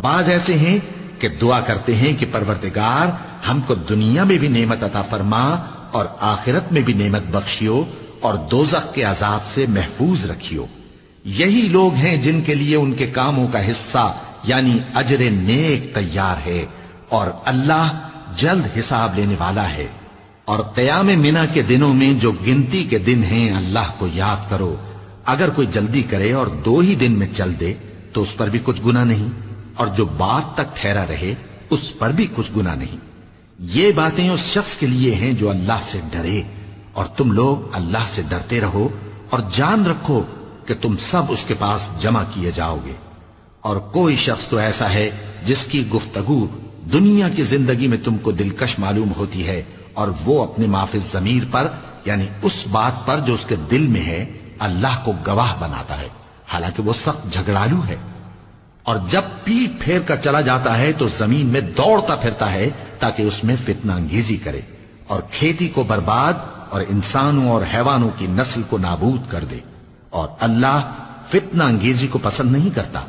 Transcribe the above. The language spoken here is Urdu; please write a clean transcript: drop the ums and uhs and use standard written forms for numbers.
بعض ایسے ہیں کہ دعا کرتے ہیں کہ پروردگار ہم کو دنیا میں بھی نعمت عطا فرما اور آخرت میں بھی نعمت بخشیو اور دوزخ کے عذاب سے محفوظ رکھیو۔ یہی لوگ ہیں جن کے لیے ان کے کاموں کا حصہ یعنی اجر نیک تیار ہے، اور اللہ جلد حساب لینے والا ہے۔ اور قیام منی کے دنوں میں جو گنتی کے دن ہیں اللہ کو یاد کرو، اگر کوئی جلدی کرے اور 2 ہی دن میں چل دے تو اس پر بھی کچھ گناہ نہیں، اور جو بات تک ٹھہرا رہے اس پر بھی کچھ گناہ نہیں۔ یہ باتیں اس شخص کے لیے ہیں جو اللہ سے ڈرے، اور تم لوگ اللہ سے ڈرتے رہو اور جان رکھو کہ تم سب اس کے پاس جمع کیے جاؤ گے۔ اور کوئی شخص تو ایسا ہے جس کی گفتگو دنیا کی زندگی میں تم کو دلکش معلوم ہوتی ہے، اور وہ اپنے معافی ضمیر پر یعنی اس بات پر جو اس کے دل میں ہے اللہ کو گواہ بناتا ہے، حالانکہ وہ سخت جھگڑالو ہے۔ اور جب پیٹ پھیر کر چلا جاتا ہے تو زمین میں دوڑتا پھرتا ہے تاکہ اس میں فتنہ انگیزی کرے اور کھیتی کو برباد اور انسانوں اور حیوانوں کی نسل کو نابود کر دے، اور اللہ فتنہ انگیزی کو پسند نہیں کرتا۔